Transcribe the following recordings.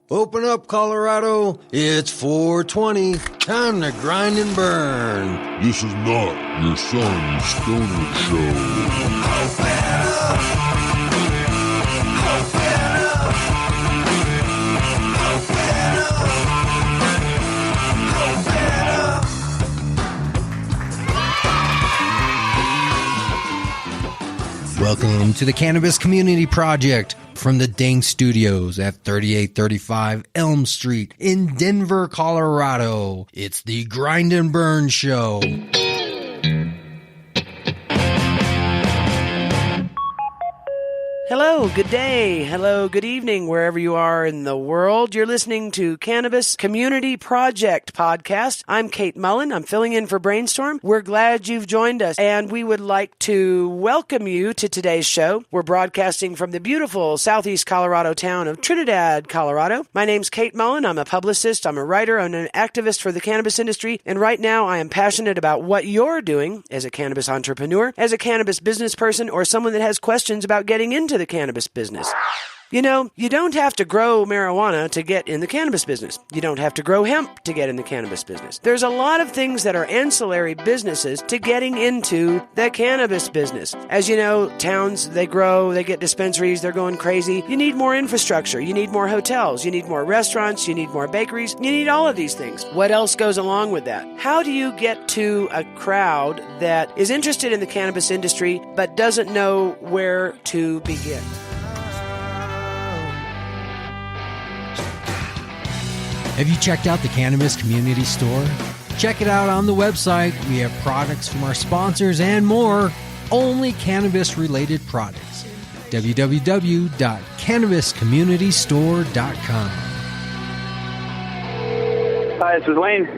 Open up, Colorado. It's 420. Time to grind and burn. This is not your son's stoner show. Welcome to the Cannabis Community Project from the Dang Studios at 3835 Elm Street in Denver, Colorado. It's the Grind and Burn Show. Hello, good day. Hello, good evening, wherever you are in the world. You're listening to Cannabis Community Project podcast. I'm Kate Mullen. I'm filling in for Brainstorm. We're glad you've joined us, and we would like to welcome you to today's show. We're broadcasting from the beautiful southeast Colorado town of Trinidad, Colorado. My name's Kate Mullen. I'm a publicist. I'm a writer. I'm an activist for the cannabis industry, and right now I am passionate about what you're doing as a cannabis entrepreneur, as a cannabis business person, or someone that has questions about getting into the cannabis business. You know, you don't have to grow marijuana to get in the cannabis business. You don't have to grow hemp to get in the cannabis business. There's a lot of things that are ancillary businesses to getting into the cannabis business. As you know, towns, they grow, they get dispensaries, they're going crazy. You need more infrastructure. You need more hotels. You need more restaurants. You need more bakeries. You need all of these things. What else goes along with that? How do you get to a crowd that is interested in the cannabis industry but doesn't know where to begin? Have you checked out the Cannabis Community Store? Check it out on the website. We have products from our sponsors and more. Only cannabis-related products. www.cannabiscommunitystore.com. Hi, this is Lane.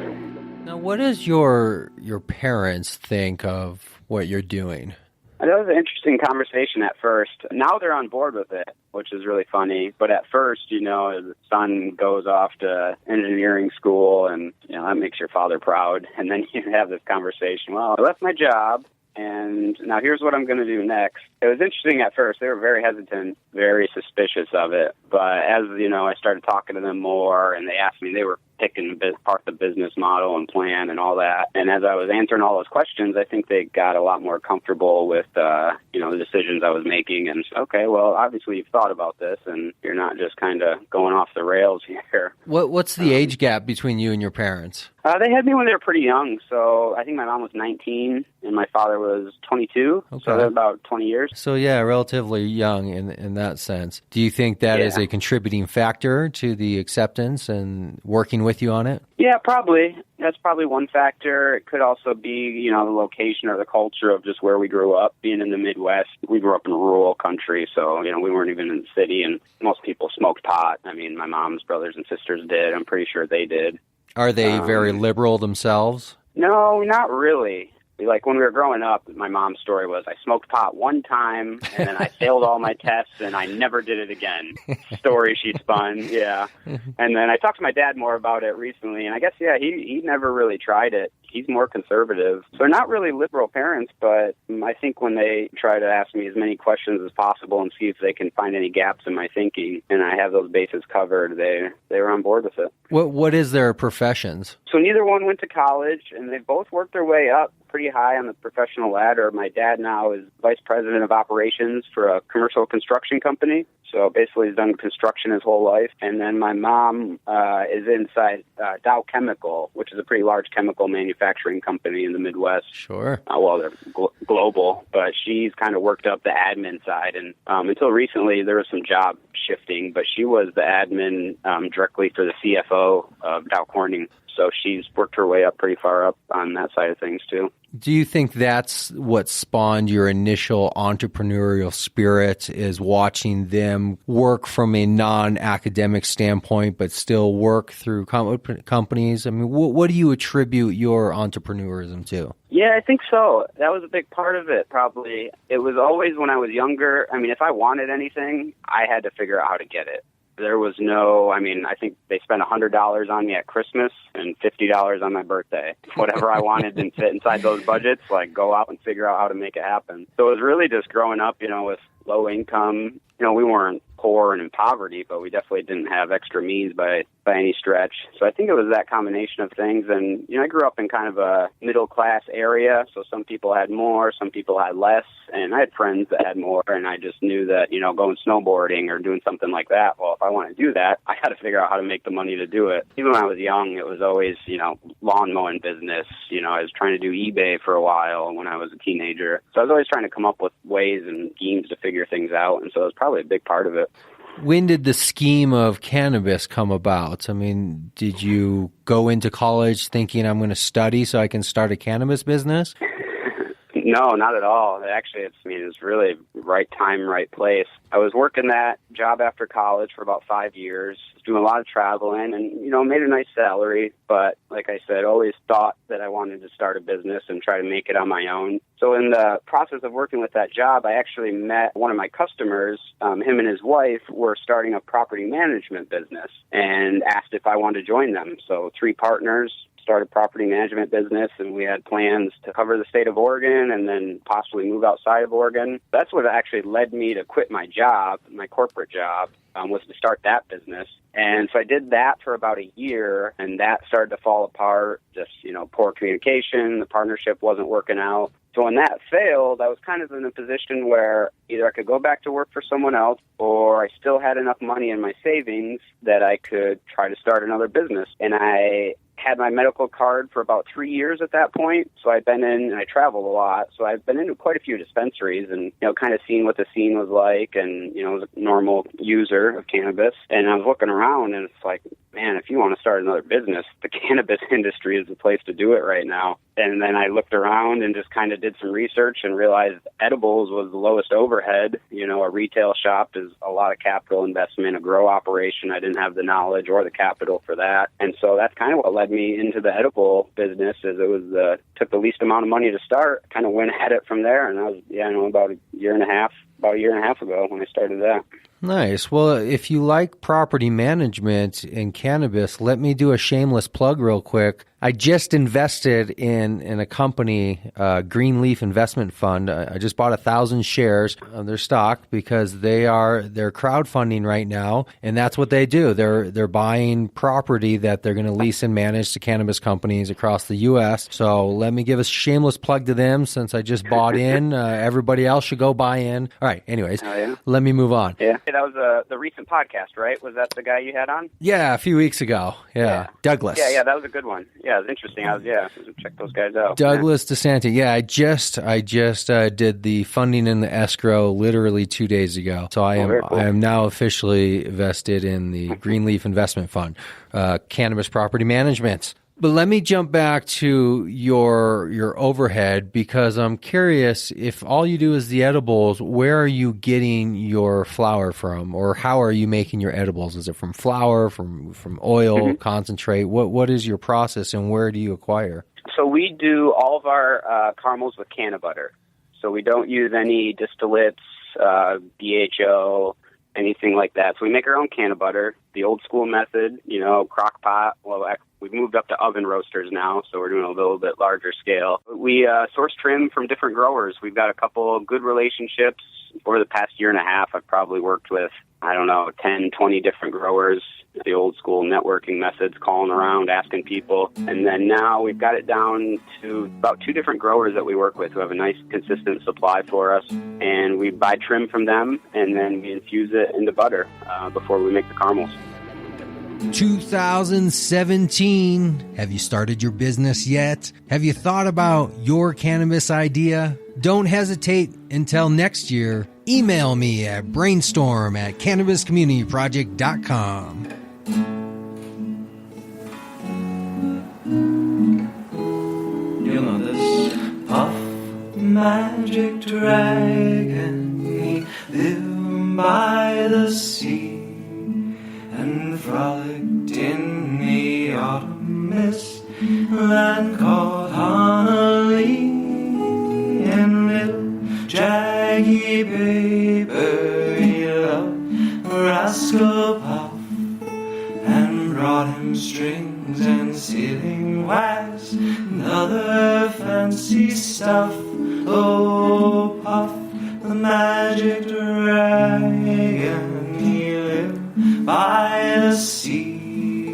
Now, what does your parents think of what you're doing? That was an interesting conversation at first. Now they're on board with it, which is really funny. But at first, you know, the son goes off to engineering school, and, you know, that makes your father proud. And then you have this conversation, well, I left my job, and now here's what I'm going to do next. It was interesting at first. They were very hesitant, very suspicious of it. But as, you know, I started talking to them more, and they asked me, they were picking apart the business model and plan and all that. And as I was answering all those questions, I think they got a lot more comfortable with, you know, the decisions I was making. And, okay, well, obviously you've thought about this, and you're not just kind of going off the rails here. What's the age gap between you and your parents? They had me when they were pretty young. So I think my mom was 19 and my father was 22. Okay. So they're about 20 years. So, yeah, relatively young in that sense. Do you think that is a contributing factor to the acceptance and working with you on it? Yeah, probably. That's probably one factor. It could also be, you know, the location or the culture of just where we grew up. Being in the Midwest, we grew up in a rural country, so, you know, we weren't even in the city, and most people smoked pot. I mean, my mom's brothers and sisters did. I'm pretty sure they did. Are they very liberal themselves? No, not really. Like, when we were growing up, my mom's story was I smoked pot one time, and then I failed all my tests, and I never did it again. Story she spun, yeah. And then I talked to my dad more about it recently, and I guess, yeah, he never really tried it. He's more conservative. So they're not really liberal parents, but I think when they try to ask me as many questions as possible and see if they can find any gaps in my thinking, and I have those bases covered, they were on board with it. What is their professions? So neither one went to college, and they both worked their way up pretty high on the professional ladder. My dad now is vice president of operations for a commercial construction company. So basically he's done construction his whole life. And then my mom is inside Dow Chemical, which is a pretty large chemical manufacturing company in the Midwest. Sure. Well, they're global, but she's kind of worked up the admin side. And until recently, there was some job shifting, but she was the admin directly for the CFO of Dow Corning. So she's worked her way up pretty far up on that side of things, too. Do you think that's what spawned your initial entrepreneurial spirit, is watching them work from a non-academic standpoint but still work through companies? I mean, what do you attribute your entrepreneurism to? Yeah, I think so. That was a big part of it, probably. It was always when I was younger. I mean, if I wanted anything, I had to figure out how to get it. There was no, I mean, I think they spent $100 on me at Christmas and $50 on my birthday. Whatever I wanted didn't fit inside those budgets, like go out and figure out how to make it happen. So it was really just growing up, you know, with low income. You know, we weren't poor and in poverty, but we definitely didn't have extra means by any stretch. So I think it was that combination of things. And, I grew up in kind of a middle-class area, so some people had more, some people had less, and I had friends that had more, and I just knew that, going snowboarding or doing something like that, well, if I want to do that, I got to figure out how to make the money to do it. Even when I was young, it was always, lawn mowing business. I was trying to do eBay for a while when I was a teenager. So I was always trying to come up with ways and schemes to figure things out, and so it was probably a big part of it. When did the scheme of cannabis come about? I mean, did you go into college thinking I'm going to study so I can start a cannabis business? No, not at all. Actually, it's really right time, right place. I was working that job after college for about 5 years, doing a lot of traveling and, made a nice salary. But like I said, always thought that I wanted to start a business and try to make it on my own. So in the process of working with that job, I actually met one of my customers. Him and his wife were starting a property management business and asked if I wanted to join them. So 3 partners start a property management business, and we had plans to cover the state of Oregon and then possibly move outside of Oregon. That's what actually led me to quit my job, my corporate job, was to start that business. And so I did that for about a year, and that started to fall apart, just, poor communication, the partnership wasn't working out. So when that failed, I was kind of in a position where either I could go back to work for someone else, or I still had enough money in my savings that I could try to start another business. And I had my medical card for about 3 years at that point. So I'd been in, and I traveled a lot. So I've been into quite a few dispensaries and, kind of seeing what the scene was like and, was a normal user of cannabis. And I was looking around and it's like, man, if you want to start another business, the cannabis industry is the place to do it right now. And then I looked around and just kind of did some research and realized edibles was the lowest overhead. A retail shop is a lot of capital investment, a grow operation. I didn't have the knowledge or the capital for that. And so that's kind of what led me into the edible business, as it was took the least amount of money to start, kind of went at it from there. And I was, about a year and a half ago when I started that. Nice. Well, if you like property management in cannabis, let me do a shameless plug real quick. I just invested in a company, Greenleaf Investment Fund. I just bought 1,000 shares of their stock because they're crowdfunding right now, and that's what they do. They're buying property that they're going to lease and manage to cannabis companies across the U.S. So let me give a shameless plug to them since I just bought in. Everybody else should go buy in. All right. Anyways, Let me move on. Yeah, that was the recent podcast, right? Was that the guy you had on? Yeah, a few weeks ago. Yeah. Douglas. Yeah, that was a good one. Yeah, it was interesting. Check those guys out. Douglas DeSanti. Yeah, I just did the funding in the escrow literally 2 days ago. So I am now officially vested in the Greenleaf Investment Fund, cannabis property management. But let me jump back to your overhead, because I'm curious, if all you do is the edibles, where are you getting your flower from, or how are you making your edibles? Is it from flower, from oil, concentrate? What is your process, and where do you acquire? So we do all of our caramels with canna butter. So we don't use any distillates, BHO, anything like that. So we make our own canna butter, the old school method, crock pot. Well, we've moved up to oven roasters now, so we're doing a little bit larger scale. We source trim from different growers. We've got a couple of good relationships. Over the past year and a half, I've probably worked with, 10, 20 different growers, the old school networking methods, calling around, asking people. And then now we've got it down to about 2 different growers that we work with who have a nice, consistent supply for us. And we buy trim from them, and then we infuse it into butter before we make the caramels. 2017. Have you started your business yet? Have you thought about your cannabis idea? Don't hesitate until next year. Email me at brainstorm@cannabiscommunityproject.com. This puff magic dragon, he lived by the sea and frolicked in the autumn mist, land called Honolulu, and little Jackie Paper, he loved Rascal Puff, and brought him strings and sealing wax and other fancy stuff. Oh, Puff, the magic dragon, he by the sea,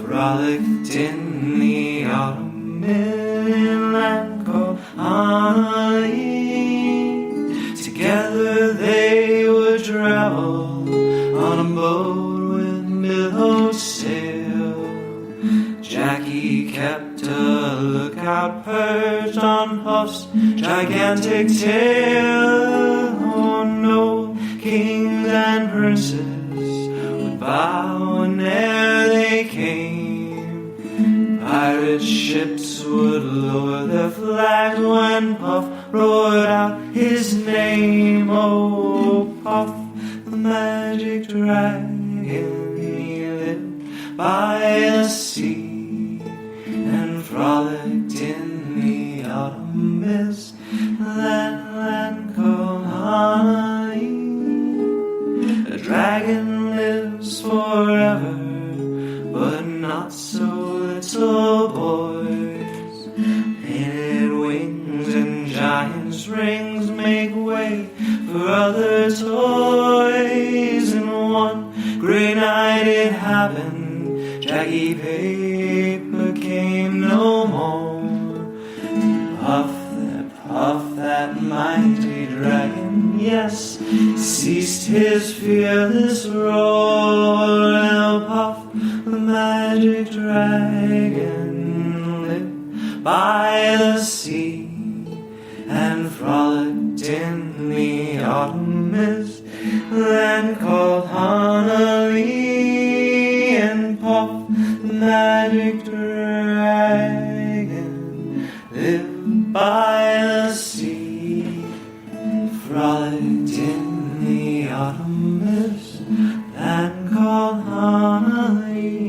frolicked in the autumn in a land called Honolulu. Together they would travel on a boat with billow sail. Jackie kept a lookout perched on Puff's gigantic tail. Oh no, kings and princes would bow whene'er they came. Pirate ships would lower their flags when Puff roared out his name. Oh, Puff, the magic dragon, he lived by the sea and frolicked in the autumn mist, that land called Honolulu. A dragon lives forever, but not so little boys. Painted wings and giant's rings make way for other toys. And one great night it happened, Jackie Paper came no more. Puff, that mighty dragon, yes, ceased his fearless roar. Now Puff, the magic dragon, lived by the sea and frolicked in the autumn mist, land called Honolulu. And Puff, the magic dragon, lived by the sea, frolicked in the autumn mist, land called Honolulu.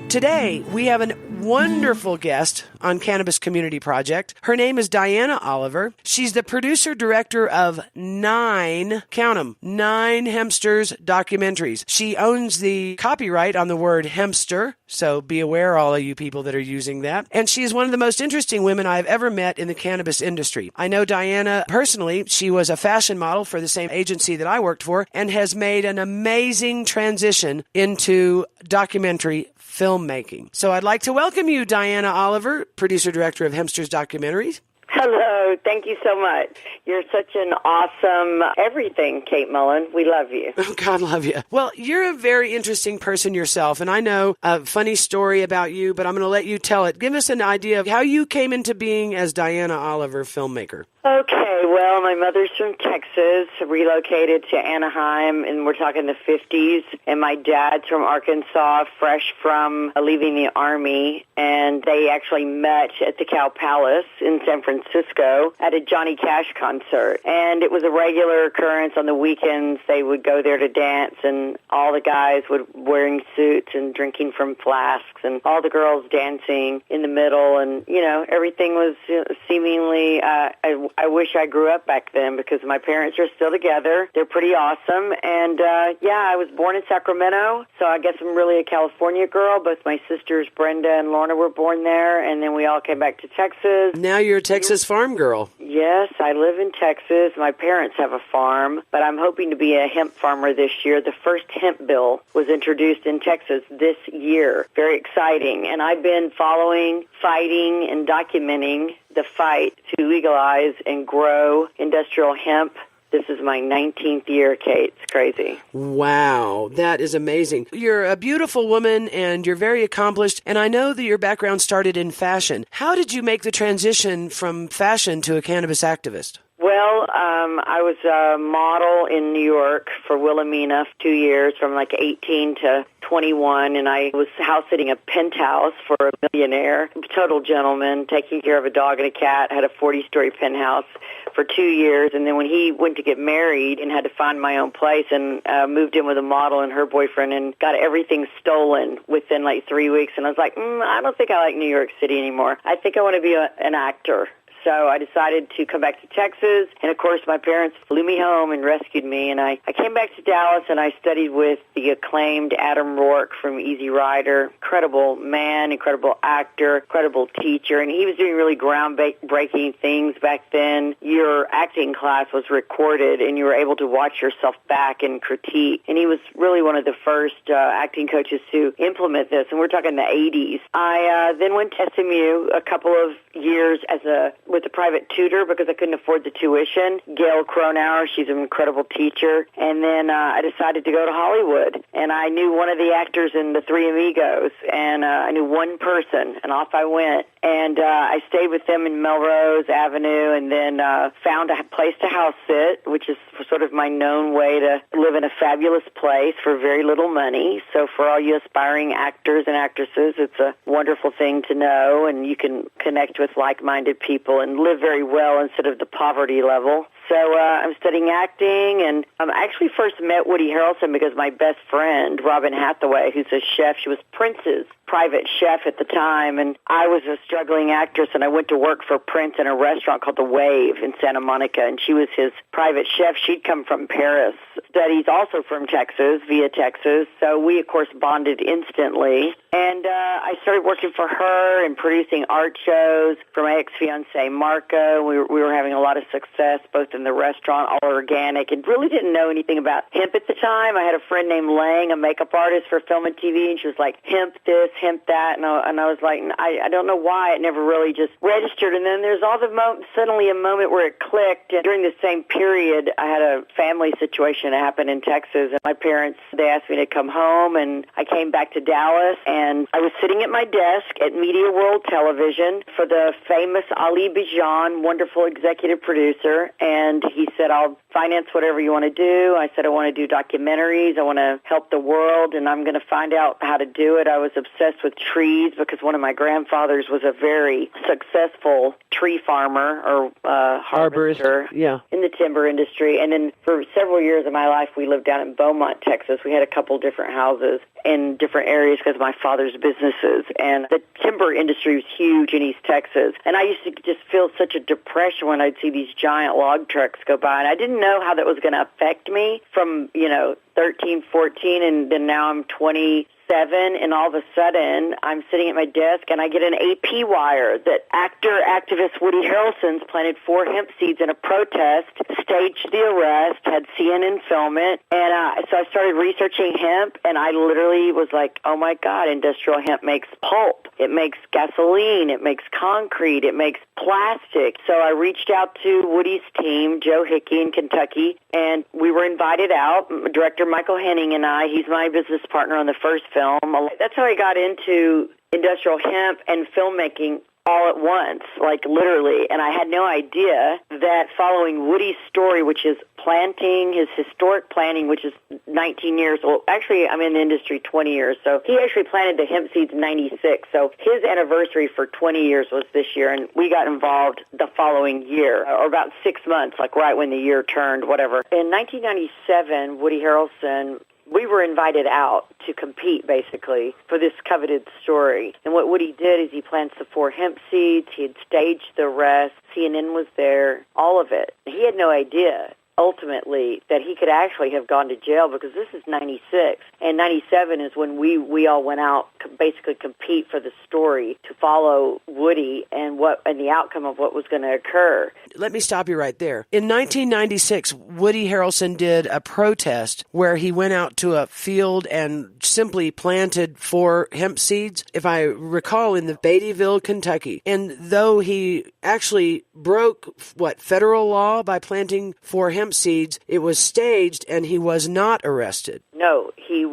Today, we have a wonderful guest on Cannabis Community Project. Her name is Diana Oliver. She's the producer-director of 9, count 'em, 9 Hempsters documentaries. She owns the copyright on the word Hempster, so be aware, all of you people that are using that. And she is one of the most interesting women I've ever met in the cannabis industry. I know Diana personally. She was a fashion model for the same agency that I worked for and has made an amazing transition into documentary filmmaking. So I'd like to welcome you, Diana Oliver, producer-director of Hempsters Documentaries. Hello. Thank you so much. You're such an awesome everything, Kate Mullen. We love you. Oh, God love you. Well, you're a very interesting person yourself, and I know a funny story about you, but I'm going to let you tell it. Give us an idea of how you came into being as Diana Oliver, filmmaker. Okay, well, my mother's from Texas, relocated to Anaheim, and we're talking the 50s, and my dad's from Arkansas, fresh from leaving the Army, and they actually met at the Cow Palace in San Francisco at a Johnny Cash concert, and it was a regular occurrence on the weekends. They would go there to dance, and all the guys would wearing suits and drinking from flasks, and all the girls dancing in the middle, and, you know, everything was seemingly, I wish I grew up back then because my parents are still together. They're pretty awesome. And, I was born in Sacramento, so I guess I'm really a California girl. Both my sisters, Brenda and Lorna, were born there, and then we all came back to Texas. Now you're a Texas farm girl. Yes, I live in Texas. My parents have a farm, but I'm hoping to be a hemp farmer this year. The first hemp bill was introduced in Texas this year. Very exciting. And I've been following, fighting, and documenting the fight to legalize and grow industrial hemp. This is my 19th year, Kate. It's crazy. Wow, that is amazing. You're a beautiful woman and you're very accomplished, and I know that your background started in fashion. How did you make the transition from fashion to a cannabis activist? Well, I was a model in New York for Wilhelmina for 2 years, from like 18 to 21, and I was house-sitting a penthouse for a millionaire, total gentleman, taking care of a dog and a cat, had a 40-story penthouse for 2 years, and then when he went to get married and had to find my own place, and moved in with a model and her boyfriend and got everything stolen within like 3 weeks, and I was like, I don't think I like New York City anymore. I think I want to be an actor. So I decided to come back to Texas, and of course my parents flew me home and rescued me, and I came back to Dallas, and I studied with the acclaimed Adam Rourke from Easy Rider. Incredible man, incredible actor, incredible teacher, and he was doing really groundbreaking things back then. Your acting class was recorded, and you were able to watch yourself back and critique, and he was really one of the first acting coaches to implement this, and we're talking the 80s. I then went to SMU a couple of years with a private tutor because I couldn't afford the tuition. Gail Cronauer, she's an incredible teacher. And then I decided to go to Hollywood. And I knew one of the actors in The Three Amigos. And I knew one person. And off I went. And I stayed with them in Melrose Avenue and then found a place to house sit, which is sort of my known way to live in a fabulous place for very little money. So for all you aspiring actors and actresses, it's a wonderful thing to know, and you can connect with like-minded people and live very well instead of the poverty level. So I'm studying acting, and I actually first met Woody Harrelson because my best friend, Robin Hathaway, who's a chef, she was Prince's private chef at the time, and I was a struggling actress, and I went to work for Prince in a restaurant called The Wave in Santa Monica, and she was his private chef. She'd come from Paris, studies also from Texas, via Texas, so we, of course, bonded instantly. And I started working for her and producing art shows for my ex-fiancé, Marco. We were having a lot of success, both in the restaurant, all organic, and really didn't know anything about hemp at the time. I had a friend named Lang, a makeup artist for film and TV, and she was like, hemp this, hemp that, and I was like, I don't know why it never really just registered. And then there's suddenly a moment where it clicked. And during the same period, I had a family situation that happened in Texas, and my parents, they asked me to come home, and I came back to Dallas, and I was sitting at my desk at Media World Television for the famous Ali Bijan, wonderful executive producer, and he said, I'll finance whatever you want to do. I said, I want to do documentaries. I want to help the world, and I'm going to find out how to do it. I was obsessed with trees because one of my grandfathers was a very successful tree farmer or harvester in the timber industry. And then for several years of my life, we lived down in Beaumont, Texas. We had a couple different houses in different areas because of my father's businesses. And the timber industry was huge in East Texas. And I used to just feel such a depression when I'd see these giant log trucks go by. And I didn't know how that was going to affect me from, 13, 14, and then now I'm 27, and all of a sudden I'm sitting at my desk and I get an AP wire that activist Woody Harrelson's planted 4 hemp seeds in a protest, staged the arrest, had CNN film it, and so I started researching hemp, and I literally was like, oh my God, industrial hemp makes pulp, it makes gasoline, it makes concrete, it makes plastic. So I reached out to Woody's team, Joe Hickey in Kentucky, and we were invited out. Director Michael Henning and I, he's my business partner on the first film. That's how I got into industrial hemp and filmmaking all at once, like literally. And I had no idea that following Woody's story, which is planting, his historic planting, which is 19 years old. Actually, I'm in the industry 20 years. So he actually planted the hemp seeds in 96. So his anniversary for 20 years was this year, and we got involved the following year, or about 6 months, like right when the year turned, whatever. In 1997, Woody Harrelson, we were invited out to compete, basically, for this coveted story. And what Woody did is he plants the 4 hemp seeds. He had staged the rest. CNN was there, all of it. He had no idea, ultimately, that he could actually have gone to jail because this is 96. And 97 is when we all went out to basically compete for the story to follow Woody and the outcome of what was going to occur. Let me stop you right there. In 1996, Woody Harrelson did a protest where he went out to a field and simply planted 4 hemp seeds, if I recall, in the Beattyville, Kentucky. And though he actually broke, federal law by planting 4 hemp seeds, it was staged and he was not arrested. No, he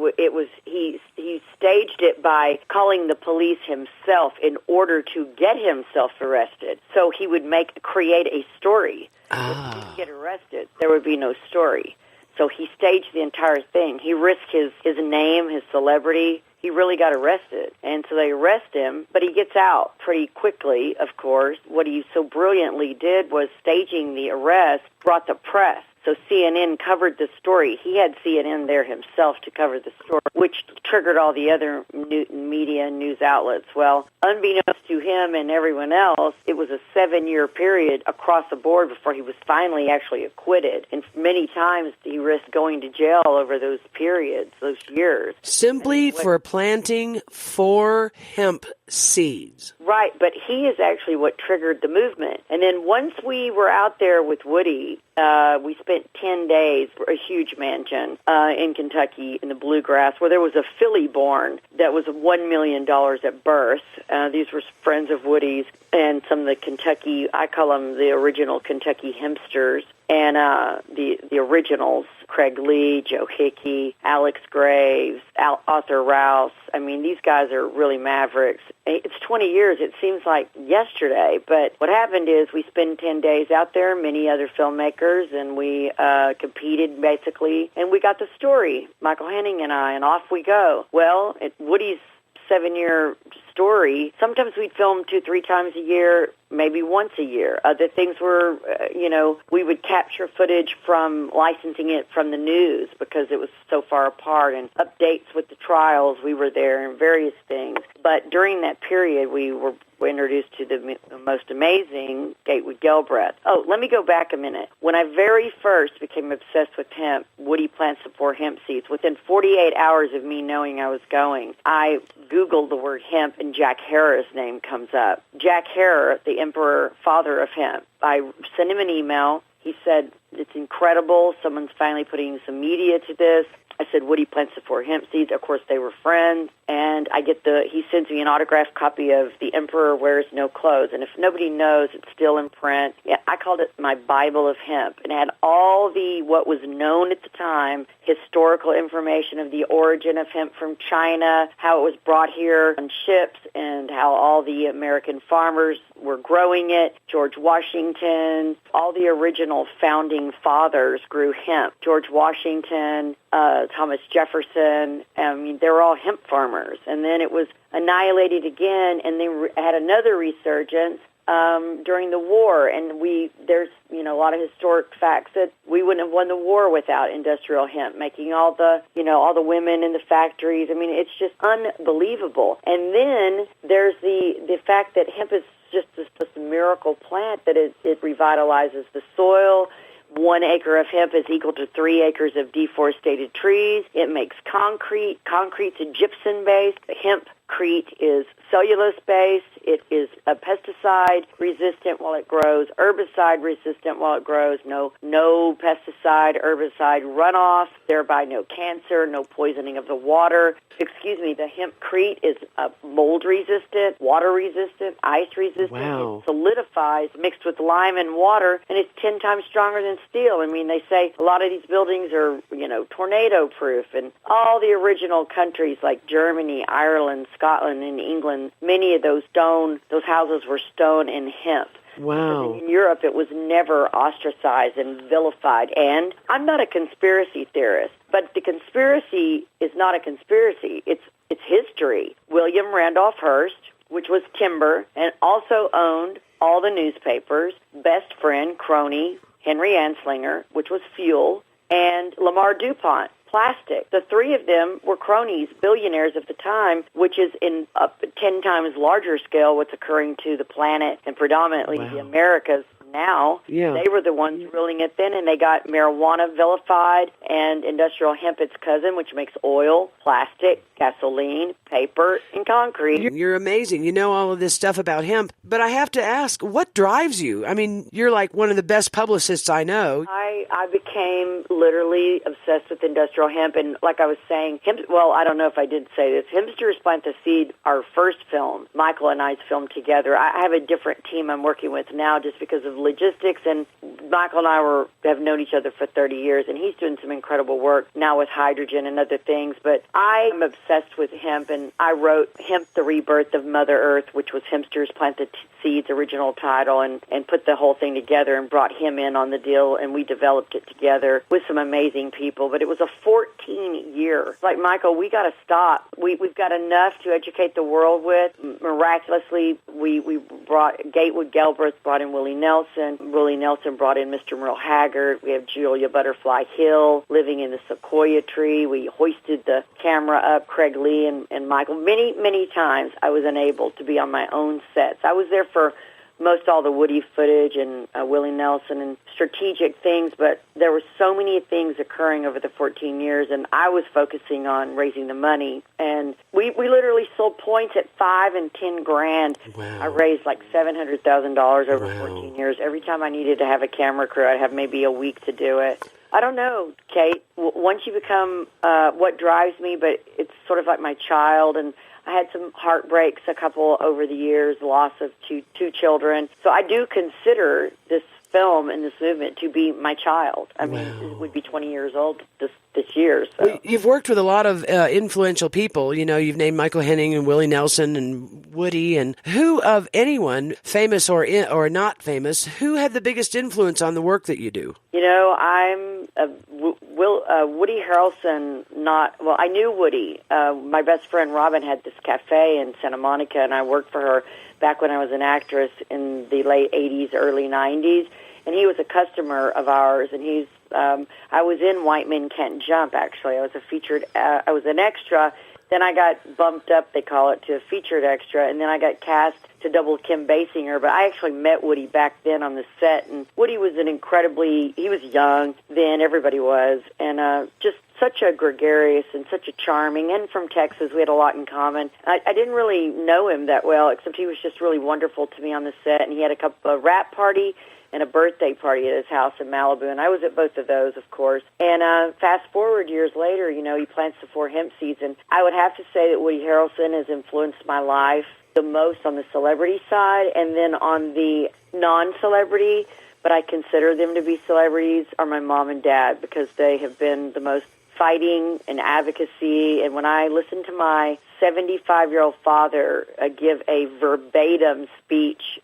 staged it by calling the police himself in order to get himself arrested. So he would create a story. If he didn't get arrested, there would be no story. So he staged the entire thing. He risked his name, his celebrity. He really got arrested. And so they arrest him, but he gets out pretty quickly, of course. What he so brilliantly did was staging the arrest brought the press. So CNN covered the story. He had CNN there himself to cover the story, which triggered all the other media and news outlets. Well, unbeknownst to him and everyone else, it was a 7-year period across the board before he was finally actually acquitted. And many times he risked going to jail over those periods, those years. Simply for planting 4 hemp seeds. Right, but he is actually what triggered the movement. And then once we were out there with Woody, we spent 10 days, a huge mansion in Kentucky in the bluegrass, where there was a filly born that was $1 million at birth. These were friends of Woody's and some of the Kentucky, I call them the original Kentucky hempsters, and the originals, Craig Lee, Joe Hickey, Alex Graves, Arthur Rouse. I mean, these guys are really mavericks. It's 20 years. It seems like yesterday. But what happened is we spent 10 days out there, many other filmmakers, and we competed, basically. And we got the story, Michael Henning and I, and off we go. Well, at Woody's 7-year story, sometimes we'd film 2-3 times a year, maybe once a year. Other things were, we would capture footage from licensing it from the news because it was so far apart, and updates with the trials, we were there, and various things. But during that period, we were introduced to the most amazing Gatewood Galbraith. Oh, let me go back a minute. When I very first became obsessed with hemp, Woody plants the 4 hemp seeds. Within 48 hours of me knowing I was going, I Googled the word hemp, and Jack Herer name comes up. Jack Herer, the emperor, father of hemp. I sent him an email. He said, it's incredible. Someone's finally putting some media to this. I said, Woody plants the 4 hemp seeds. Of course, they were friends. And he sends me an autographed copy of The Emperor Wears No Clothes. And if nobody knows, it's still in print. Yeah, I called it my Bible of hemp. And it had all what was known at the time, historical information of the origin of hemp from China, how it was brought here on ships, and how all the American farmers were growing it. George Washington, all the original founding fathers grew hemp. George Washington, Thomas Jefferson, I mean, they were all hemp farmers. And then it was annihilated again, and they had another resurgence during the war. And there's a lot of historic facts that we wouldn't have won the war without industrial hemp, making all the women in the factories. I mean, it's just unbelievable. And then there's the fact that hemp is just this miracle plant that it revitalizes the soil. 1 acre of hemp is equal to 3 acres of deforested trees. It makes concrete. Concrete's a gypsum-based. Hempcrete is cellulose-based. It is a pesticide-resistant while it grows, herbicide-resistant while it grows, no pesticide, herbicide runoff, thereby no cancer, no poisoning of the water. The hempcrete is mold-resistant, water-resistant, ice-resistant. Wow. It solidifies mixed with lime and water, and it's 10 times stronger than steel. I mean, they say a lot of these buildings are, tornado-proof, and all the original countries like Germany, Ireland, Scotland, and England, many of those houses were stone and hemp. Wow. In Europe, it was never ostracized and vilified. And I'm not a conspiracy theorist, but the conspiracy is not a conspiracy. It's history. William Randolph Hearst, which was timber, and also owned all the newspapers, best friend, crony, Henry Anslinger, which was fuel, and Lamar DuPont, plastic. The 3 of them were cronies, billionaires of the time, which is in a 10 times larger scale what's occurring to the planet and predominantly the Americas now. Yeah. They were the ones ruling it then, and they got marijuana vilified and industrial hemp, its cousin, which makes oil, plastic, gasoline, paper, and concrete. You're amazing. You know all of this stuff about hemp, but I have to ask, what drives you? I mean, you're like one of the best publicists I know. I became literally obsessed with industrial hemp, and like I was saying, I don't know if I did say this, Hempsters Plant the Seed, our first film, Michael and I's film together. I have a different team I'm working with now just because of logistics, and Michael and I have known each other for 30 years, and he's doing some incredible work now with hydrogen and other things, but I am obsessed with hemp, and I wrote Hemp, the Rebirth of Mother Earth, which was Hempsters Plant the Seed's original title, and put the whole thing together and brought him in on the deal, and we developed it together with some amazing people. But it was a 14-year. Like, Michael, we got to stop. We've got enough to educate the world with. Miraculously, we brought Gatewood Galbraith brought in Willie Nelson. Willie Nelson brought brought in Mr. Merle Haggard. We have Julia Butterfly Hill living in the sequoia tree. We hoisted the camera up, Craig Lee and Michael. Many, many times I was unable to be on my own sets. I was there for most all the Woody footage and Willie Nelson and strategic things, but there were so many things occurring over the 14 years, and I was focusing on raising the money. And we literally sold points at $5 and $10,000. Wow. I raised like $700,000 over Wow. 14 years. Every time I needed to have a camera crew, I'd have maybe a week to do it. I don't know, Kate. Once you become what drives me, but it's sort of like my child, and I had some heartbreaks, a couple over the years, loss of two children. So I do consider this film and this movement to be my child. I mean, it would be 20 years old this year. So. Well, you've worked with a lot of influential people. You know, you've named Michael Henning and Willie Nelson and Woody. And who of anyone, famous or not famous, who had the biggest influence on the work that you do? You know, I'm Woody Harrelson. I knew Woody. My best friend Robin had this cafe in Santa Monica, and I worked for her back when I was an actress in the late 80s, early 90s. And he was a customer of ours, and he's. I was in White Men Can't Jump. Actually, I was I was an extra. Then I got bumped up, they call it, to a featured extra, and then I got cast to double Kim Basinger. But I actually met Woody back then on the set, and Woody was he was young then, everybody was, and just such a gregarious and such a charming, and from Texas, we had a lot in common. I didn't really know him that well, except he was just really wonderful to me on the set, and he had a rap party and a birthday party at his house in Malibu, and I was at both of those, of course. And fast forward years later, you know, he plants the 4 hemp seeds, and I would have to say that Woody Harrelson has influenced my life the most on the celebrity side, and then on the non-celebrity, but I consider them to be celebrities, are my mom and dad, because they have been the most fighting and advocacy. And when I listen to my 75-year-old father give a verbatim speech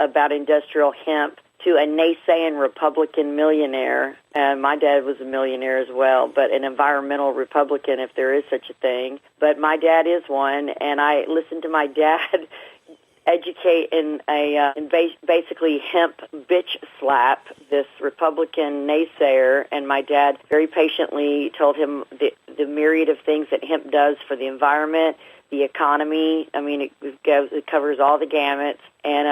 about industrial hemp to a naysaying Republican millionaire, and my dad was a millionaire as well, but an environmental Republican, if there is such a thing. But my dad is one, and I listened to my dad educate in basically hemp bitch slap this Republican naysayer, and my dad very patiently told him the myriad of things that hemp does for the environment, the economy. I mean, it covers all the gamuts. And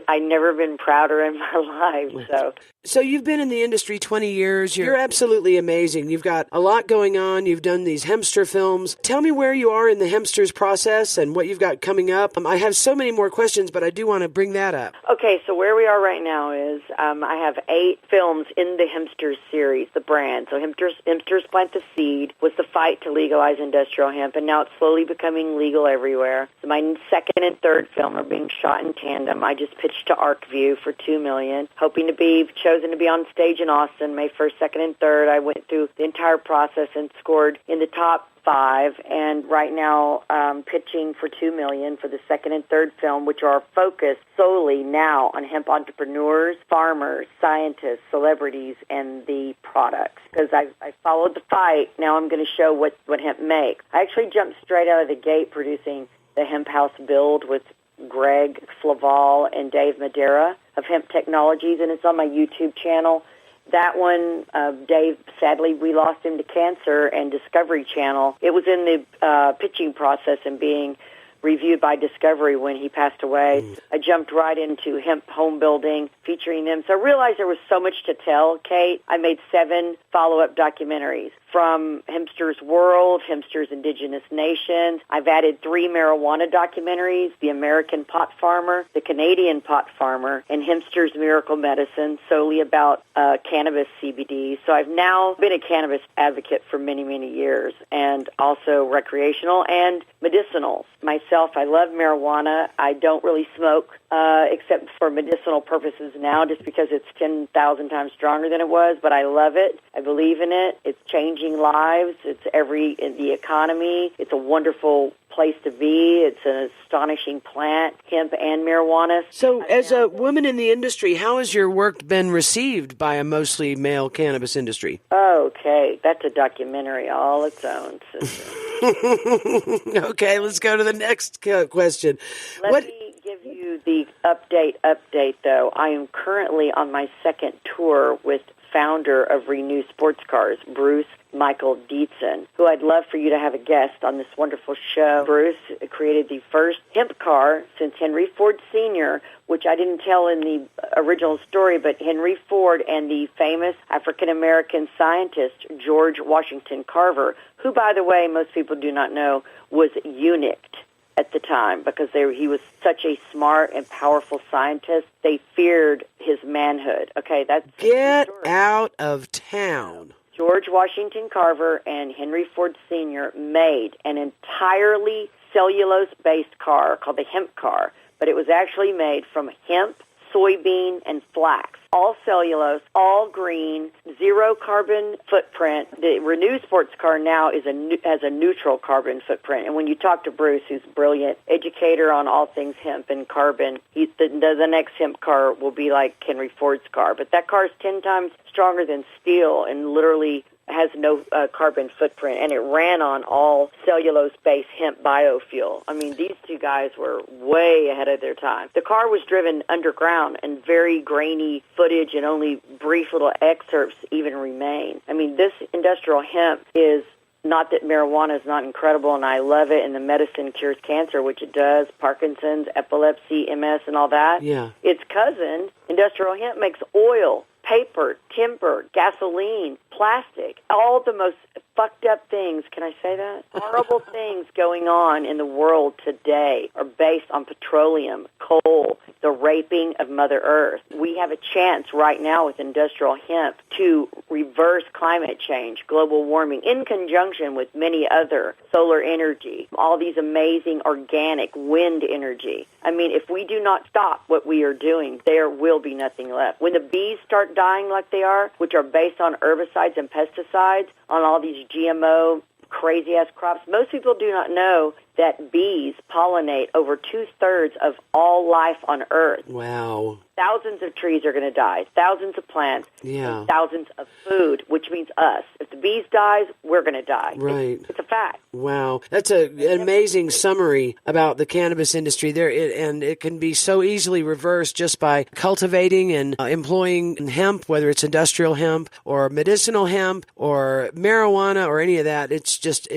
I've never been prouder in my life. So you've been in the industry 20 years. You're absolutely amazing. You've got a lot going on. You've done these Hempster films. Tell me where you are in the Hempsters process and what you've got coming up. I have so many more questions, but I do want to bring that up. Okay, so where we are right now is I have 8 films in the Hempsters series, the brand. So Hempsters Plant the Seed was the fight to legalize industrial hemp, and now it's slowly becoming legal everywhere. So my second and third film are being shot in tandem. I just pitched to ArcView for $2 million, hoping to be chosen to be on stage in Austin May 1st, 2nd, and 3rd. I went through the entire process and scored in the top 5, and right now pitching for $2 million for the second and third film, which are focused solely now on hemp entrepreneurs, farmers, scientists, celebrities, and the products. Because I followed the fight, now I'm going to show what hemp makes. I actually jumped straight out of the gate producing the Hemp House Build with Greg Flaval and Dave Madera of Hemp Technologies, and it's on my YouTube channel. That one, Dave, sadly, we lost him to cancer, and Discovery Channel. It was in the pitching process and being reviewed by Discovery when he passed away. I jumped right into hemp home building, featuring them. So I realized there was so much to tell, Kate. I made 7 follow-up documentaries from Hempsters World, Hempsters Indigenous Nations. I've added 3 marijuana documentaries, The American Pot Farmer, The Canadian Pot Farmer, and Hempsters Miracle Medicine, solely about cannabis CBD. So I've now been a cannabis advocate for many, many years, and also recreational and medicinal. Myself, I love marijuana. I don't really smoke except for medicinal purposes now, just because it's 10,000 times stronger than it was, but I love it. I believe in it. It's changing lives. It's in the economy. It's a wonderful place to be. It's an astonishing plant, hemp and marijuana. So as a woman in the industry, how has your work been received by a mostly male cannabis industry? Okay, that's a documentary all its own, sister. Okay, let's go to the next question. Let me give you the update, though. I am currently on my second tour with founder of Renew Sports Cars, Bruce Michael Dietzen, who I'd love for you to have a guest on this wonderful show. Bruce created the first hemp car since Henry Ford Sr., which I didn't tell in the original story, but Henry Ford and the famous African-American scientist George Washington Carver, who, by the way, most people do not know, was eunuched at the time because he was such a smart and powerful scientist. They feared his manhood. Okay, that's Get out of town. George Washington Carver and Henry Ford Sr. made an entirely cellulose-based car called the hemp car, but it was actually made from hemp, soybean, and flax. All cellulose, all green, zero carbon footprint. The Renew Sports Car now has a neutral carbon footprint. And when you talk to Bruce, who's a brilliant educator on all things hemp and carbon, the next hemp car will be like Henry Ford's car. But that car is 10 times stronger than steel and literally has no carbon footprint, and it ran on all cellulose-based hemp biofuel. I mean, these two guys were way ahead of their time. The car was driven underground, and very grainy footage and only brief little excerpts even remain. I mean, this industrial hemp is not that marijuana is not incredible, and I love it, and the medicine cures cancer, which it does, Parkinson's, epilepsy, MS, and all that. Yeah. Its cousin, industrial hemp, makes oil, paper, timber, gasoline, plastic, all the most fucked up things, can I say that? Horrible things going on in the world today are based on petroleum, coal, the raping of Mother Earth. We have a chance right now with industrial hemp to reverse climate change, global warming, in conjunction with many other solar energy, all these amazing organic wind energy. I mean, if we do not stop what we are doing, there will be nothing left. When the bees start dying like they are, which are based on herbicides and pesticides, on all these GMO crazy-ass crops, most people do not know that bees pollinate over 2/3 of all life on Earth. Wow. Thousands of trees are going to die, thousands of plants, and thousands of food, which means us. If the bees dies, we're going to die. Right. It's a fact. Wow. That's an amazing summary about the cannabis industry there, and it can be so easily reversed just by cultivating and employing hemp, whether it's industrial hemp or medicinal hemp or marijuana or any of that. It's just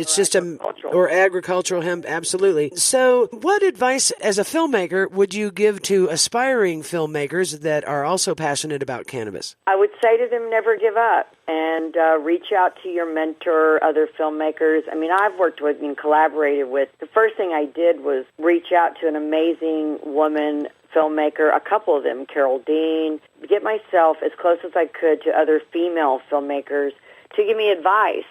or agricultural hemp. Absolutely. So what advice as a filmmaker would you give to aspiring filmmakers that are also passionate about cannabis? I would say to them, never give up, and reach out to your mentor, other filmmakers. I mean, I've worked with and collaborated with. The first thing I did was reach out to an amazing woman filmmaker, a couple of them, Carol Dean, get myself as close as I could to other female filmmakers to give me advice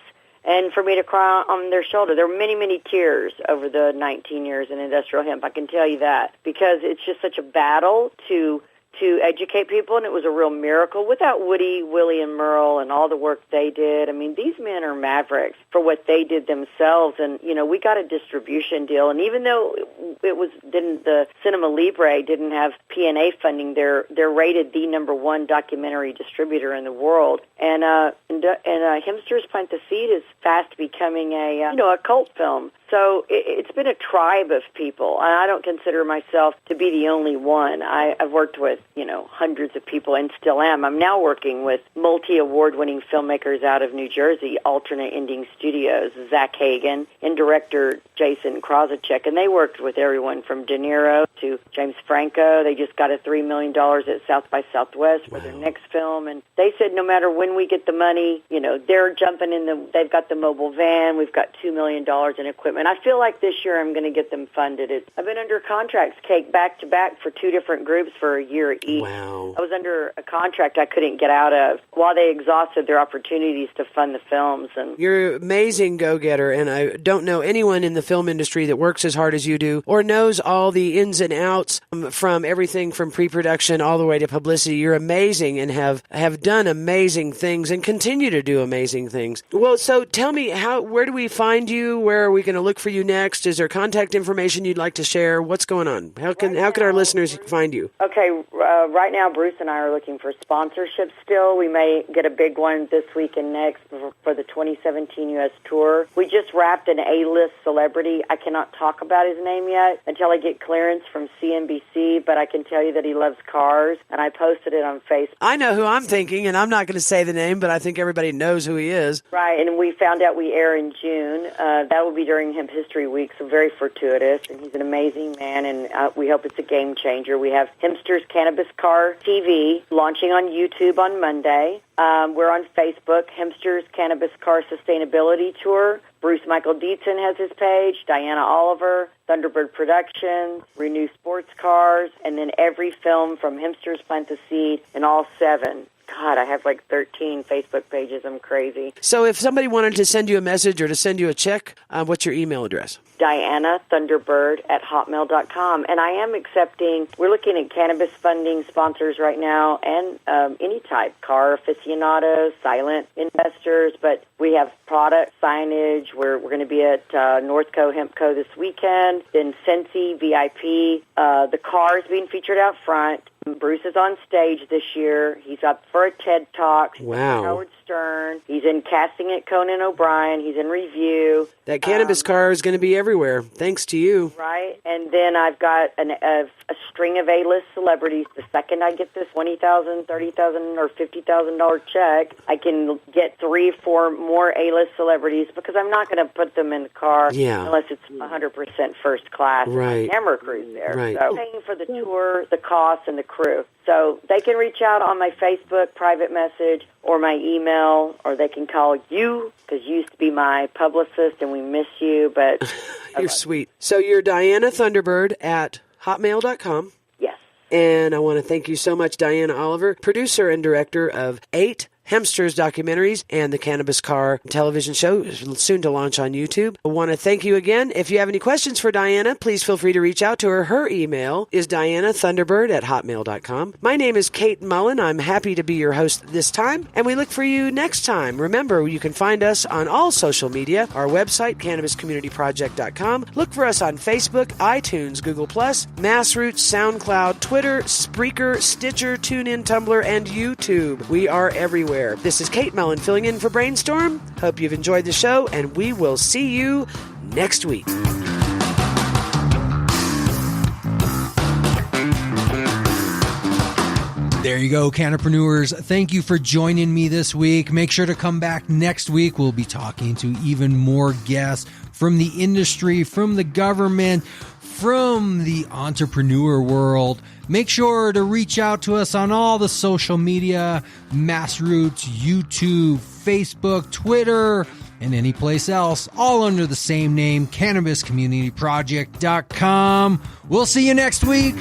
and for me to cry on their shoulder. There were many, many tears over the 19 years in industrial hemp, I can tell you that, because it's just such a battle to educate people, and it was a real miracle. Without Woody, Willie, and Merle and all the work they did, I mean, these men are mavericks for what they did themselves, and, you know, we got a distribution deal, and even though the Cinema Libre didn't have P&A funding, they're rated the #1 documentary distributor in the world, and Hempsters Plant the Seed is fast becoming a cult film. So it's been a tribe of people, and I don't consider myself to be the only one. I've worked with, hundreds of people and still am. I'm now working with multi-award-winning filmmakers out of New Jersey, Alternate Ending Studios, Zach Hagen, and director Jason Krasicek, and they worked with everyone from De Niro to James Franco. They just got a $3 million at South by Southwest for their next film, and they said no matter when we get the money, they're jumping they've got the mobile van, we've got $2 million in equipment. I feel like this year I'm going to get them funded. I've been under contracts, Kate, back-to-back for 2 different groups for a year each. Wow. I was under a contract I couldn't get out of while they exhausted their opportunities to fund the films. And you're an amazing go-getter, and I don't know anyone in the film industry that works as hard as you do or knows all the ins and outs from everything from pre-production all the way to publicity. You're amazing and have done amazing things and continue to do amazing things. Well, so tell me, where do we find you? Where are we going to look for you next? Is there contact information you'd like to share? What's going on? How can our listeners find you? Okay, right now Bruce and I are looking for sponsorships still. We may get a big one this week and next for the 2017 U.S. tour. We just wrapped an A-list celebrity. I cannot talk about his name yet until I get clearance from CNBC, but I can tell you that he loves cars, and I posted it on Facebook. I know who I'm thinking, and I'm not going to say the name, but I think everybody knows who he is. Right, and we found out we air in June. That will be during Hemp History Week, so very fortuitous, and he's an amazing man, and we hope it's a game changer. We have Hempster's Cannabis Car TV launching on YouTube on Monday. We're on Facebook, Hempster's Cannabis Car Sustainability Tour. Bruce Michael Dietzen has his page, Diana Oliver, Thunderbird Productions, Renew Sports Cars, and then every film from Hempster's Plant the Seed and all 7. God, I have like 13 Facebook pages. I'm crazy. So if somebody wanted to send you a message or to send you a check, what's your email address? DianaThunderbird@hotmail.com. And I am accepting, we're looking at cannabis funding sponsors right now and any type, car aficionados, silent investors, but we have product signage. We're going to be at Northco Hempco this weekend, then Sensi VIP. The car is being featured out front. Bruce is on stage this year. He's up for a TED Talk. Wow. Howard Stern. He's in casting at Conan O'Brien. He's in review. That cannabis car is going to be everywhere, thanks to you. Right. And then I've got a string of A-list celebrities. The second I get this $20,000, $30,000, or $50,000 check, I can get 3 or 4 more A-list celebrities because I'm not going to put them in the car unless it's 100% first class. Right. Camera crew's there. Right. So paying for the tour, the cost, and the crew. So they can reach out on my Facebook private message or my email, or they can call you because you used to be my publicist and we miss you. But you're sweet. So you're Diana Thunderbird at hotmail.com. Yes. And I want to thank you so much, Diana Oliver, producer and director of 8 Hempsters documentaries and the Cannabis Car television show, soon to launch on YouTube. I want to thank you again. If you have any questions for Diana, please feel free to reach out to her. Her email is dianathunderbird@hotmail.com. My name is Kate Mullen. I'm happy to be your host this time, and we look for you next time. Remember, you can find us on all social media, our website, cannabiscommunityproject.com. Look for us on Facebook, iTunes, Google+, Massroots, SoundCloud, Twitter, Spreaker, Stitcher, TuneIn, Tumblr, and YouTube. We are everywhere. This is Kate Mullen filling in for Brainstorm. Hope you've enjoyed the show, and we will see you next week. There you go, Cannapreneurs. Thank you for joining me this week. Make sure to come back next week. We'll be talking to even more guests from the industry, from the government, from the entrepreneur world. Make sure to reach out to us on all the social media, Massroots, YouTube, Facebook, Twitter, and any place else, all under the same name, CannabisCommunityProject.com. We'll see you next week.